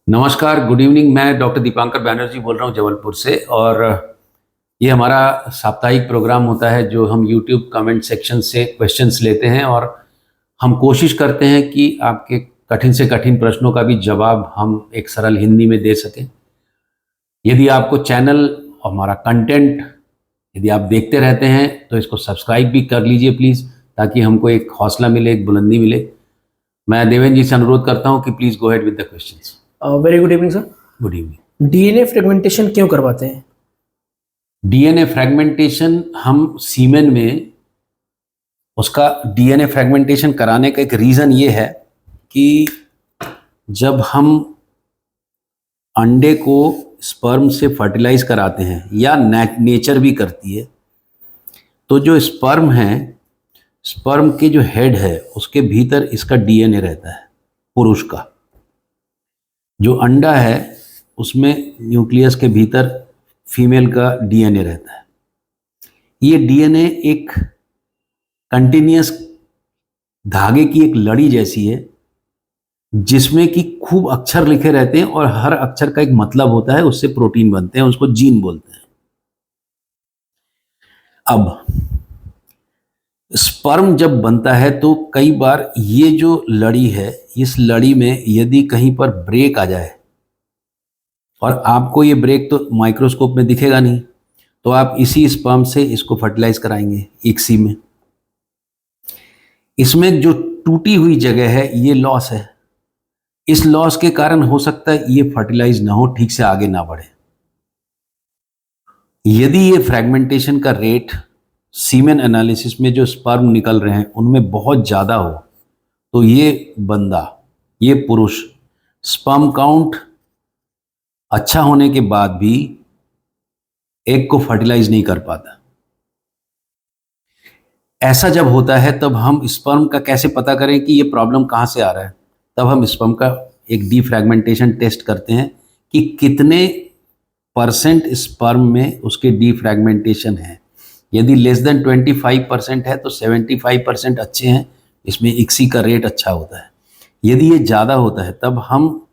नमस्कार, good evening. मैं doctor Dipankar Banerjee बोल रहा हूँ जबलपुर से। और ये हमारा साप्ताहिक प्रोग्राम होता है जो हम यूट्यूब कमेंट सेक्शन से क्वेश्चंस लेते हैं और हम कोशिश करते हैं कि आपके कठिन से कठिन प्रश्नों का भी जवाब हम एक सरल हिंदी में दे सकें। यदि आपको चैनल और हमारा कंटेंट यदि आप देखते रहते हैं तो इसको सब्सक्राइब भी कर लीजिए प्लीज़, ताकि हमको एक हौसला मिले, एक बुलंदी मिले। मैं देवेंद्र जी से अनुरोध करता हूँ कि please go head with the questions. Very good evening sir. Good evening. DNA fragmentation क्यों करवाते हैं? डीएनए फ्रेगमेंटेशन हम सीमेन में उसका डीएनए फ्रेगमेंटेशन कराने का एक रीज़न ये है कि जब हम अंडे को स्पर्म से फर्टिलाइज कराते हैं या नेचर भी करती है, तो जो स्पर्म है, स्पर्म के जो हेड है उसके भीतर इसका डीएनए रहता है पुरुष का। जो अंडा है उसमें न्यूक्लियस के भीतर फीमेल का डीएनए रहता है। ये डीएनए एक कंटिन्यूअस धागे की एक लड़ी जैसी है जिसमें कि खूब अक्षर लिखे रहते हैं और हर अक्षर का एक मतलब होता है, उससे प्रोटीन बनते हैं, उसको जीन बोलते हैं। अब स्पर्म जब बनता है तो कई बार ये जो लड़ी है, इस लड़ी में यदि कहीं पर ब्रेक आ जाए, और आपको ये ब्रेक तो माइक्रोस्कोप में दिखेगा नहीं, तो आप इसी स्पर्म से इसको फर्टिलाइज कराएंगे इक्सी में। इसमें जो टूटी हुई जगह है ये लॉस है। इस लॉस के कारण हो सकता है ये फर्टिलाइज ना हो, ठीक से आगे ना बढ़े। यदि ये फ्रेगमेंटेशन का रेट सीमेन एनालिसिस में जो स्पर्म निकल रहे हैं उनमें बहुत ज़्यादा हो, तो ये बंदा, ये पुरुष स्पर्म काउंट अच्छा होने के बाद भी एग को फर्टिलाइज नहीं कर पाता। ऐसा जब होता है तब हम स्पर्म का कैसे पता करें कि ये प्रॉब्लम कहाँ से आ रहा है? तब हम स्पर्म का एक डीफ्रैगमेंटेशन टेस्ट करते हैं कि कितने परसेंट स्पर्म में उसके डीफ्रैगमेंटेशन है। यदि लेस देन 25% है तो 75% अच्छे हैं, इसमें इक्सी का रेट अच्छा होता है। यदि ये ज़्यादा होता है तब हम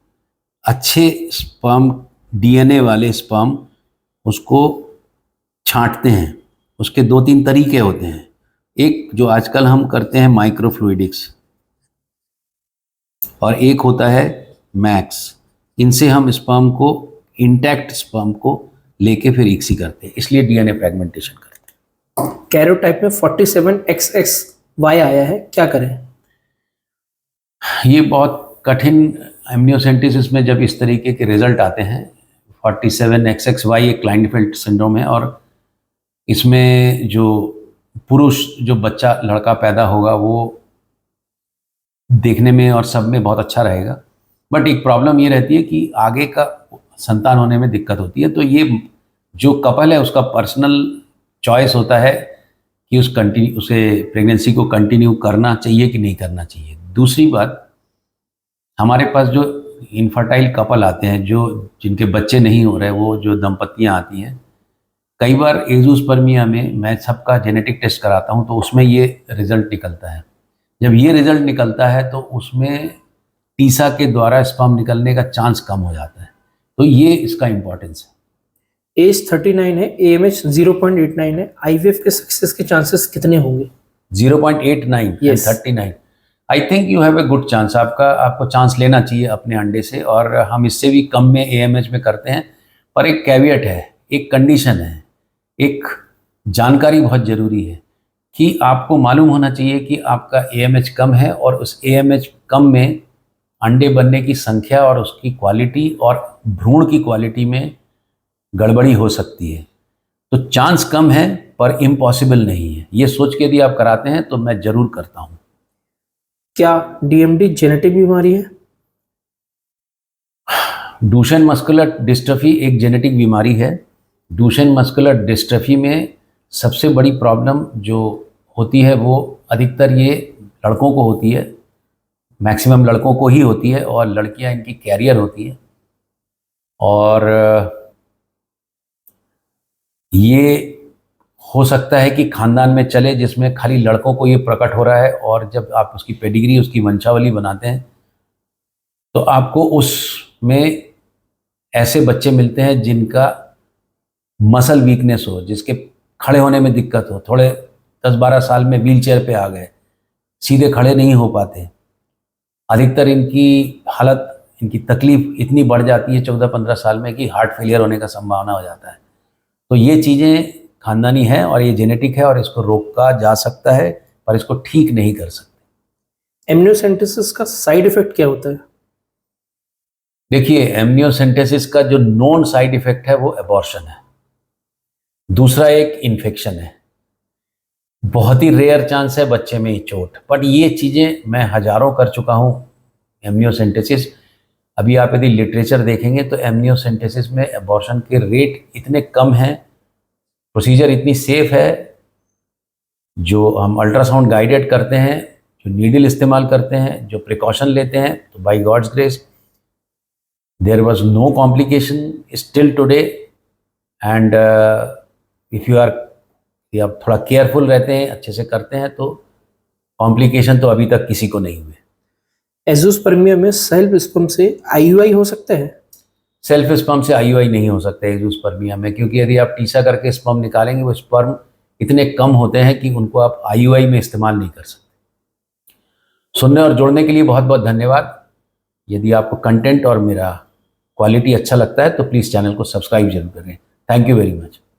अच्छे स्पर्म, डीएनए वाले स्पर्म, उसको छांटते हैं। उसके 2-3 तरीके होते हैं। एक जो आजकल हम करते हैं माइक्रोफ्लूइडिक्स, और एक होता है मैक्स। इनसे हम स्पर्म को, इंटैक्ट स्पर्म को लेके फिर इक्सी करते हैं, इसलिए डीएनए फ्रेगमेंटेशन करते हैं। कैरोटाइप में 47XXY आया है, क्या करें? ये बहुत कठिन, एमनियोसेंटेसिस में जब इस तरीके के रिजल्ट आते हैं, 47XXY एक क्लाइनेफेल्ड सिंड्रोम है, और इसमें जो पुरुष, जो बच्चा लड़का पैदा होगा वो देखने में और सब में बहुत अच्छा रहेगा, बट एक प्रॉब्लम ये रहती है कि आगे का संतान होने में दिक्कत होती है। तो ये जो कपल है उसका पर्सनल चॉइस होता है कि उसे प्रेगनेंसी को कंटिन्यू करना चाहिए कि नहीं करना चाहिए। दूसरी बात, हमारे पास जो इनफर्टाइल कपल आते हैं, जो जिनके बच्चे नहीं हो रहे, वो जो दंपतियां आती हैं, कई बार एजोस्पर्मिया में मैं सबका जेनेटिक टेस्ट कराता हूं तो उसमें ये रिजल्ट निकलता है। जब ये रिजल्ट निकलता है तो उसमें टीसा के द्वारा स्पर्म निकलने का चांस कम हो जाता है। तो ये इसका इम्पोर्टेंस है। एज 39 है, AMH 0.89 है, IVF के सक्सेस के चांसेस कितने होंगे? 0.89 Yes. 39, I think you have a good chance. आपको चांस लेना चाहिए अपने अंडे से, और हम इससे भी कम में AMH में करते हैं। पर एक कैवियट है, एक कंडीशन है, एक जानकारी बहुत ज़रूरी है कि आपको मालूम होना चाहिए कि आपका AMH कम है, और उस AMH कम में अंडे बनने की संख्या और उसकी क्वालिटी और भ्रूण की क्वालिटी में गड़बड़ी हो सकती है। तो चांस कम है पर इम्पॉसिबल नहीं है। ये सोच के यदि आप कराते हैं तो मैं ज़रूर करता हूँ। क्या DMD जेनेटिक बीमारी है? डूशेन मस्कुलर डिस्ट्रफी एक जेनेटिक बीमारी है। डूशेन मस्कुलर डिस्ट्रफी में सबसे बड़ी प्रॉब्लम जो होती है वो अधिकतर ये लड़कों को होती है, मैक्सिमम लड़कों को ही होती है, और लड़कियां इनकी कैरियर होती है। और ये हो सकता है कि खानदान में चले जिसमें खाली लड़कों को ये प्रकट हो रहा है, और जब आप उसकी पेडिग्री, उसकी वंशावली बनाते हैं तो आपको उस में ऐसे बच्चे मिलते हैं जिनका मसल वीकनेस हो, जिसके खड़े होने में दिक्कत हो, थोड़े 10-12 साल में व्हीलचेयर पे आ गए, सीधे खड़े नहीं हो पाते। अधिकतर इनकी हालत, इनकी तकलीफ इतनी बढ़ जाती है 14-15 साल में कि हार्ट फेलियर होने का संभावना हो जाता है। तो ये चीज़ें खानदानी है और ये जेनेटिक है और इसको रोका जा सकता है, पर इसको ठीक नहीं कर सकते। एमनियोसेंटेसिस का साइड इफेक्ट क्या होता है? देखिए, एमनियोसेंटेसिस का जो नोन साइड इफेक्ट है वो एबॉर्शन है। दूसरा एक इन्फेक्शन है। बहुत ही रेयर चांस है बच्चे में ही चोट, बट ये चीज़ें मैं हज़ारों कर चुका हूँ। एमनियोसेंटेसिस, अभी आप यदि लिटरेचर देखेंगे तो एमनियोसेंटेसिस में एबॉर्शन के रेट इतने कम हैं, प्रोसीजर इतनी सेफ है, जो हम अल्ट्रासाउंड गाइडेड करते हैं, जो नीडल इस्तेमाल करते हैं, जो प्रिकॉशन लेते हैं, तो by God's grace there was no complication still today. And if you आप थोड़ा केयरफुल रहते हैं, अच्छे से करते हैं, तो कॉम्प्लिकेशन तो अभी तक किसी को नहीं हुए। एज़ोस्पर्मिया में सेल्फ स्पर्म से आईयूआई हो सकता है? सेल्फ स्पर्म से आईयूआई नहीं हो सकता है एज़ोस्पर्मिया में, क्योंकि यदि आप टीसा करके स्पर्म निकालेंगे, वो स्पर्म इतने कम होते हैं कि उनको आप आईयूआई में इस्तेमाल नहीं कर सकते। सुनने और जुड़ने के लिए बहुत बहुत धन्यवाद। यदि आपको कंटेंट और मेरा क्वालिटी अच्छा लगता है तो प्लीज़ चैनल को सब्सक्राइब जरूर करें। Thank you very much.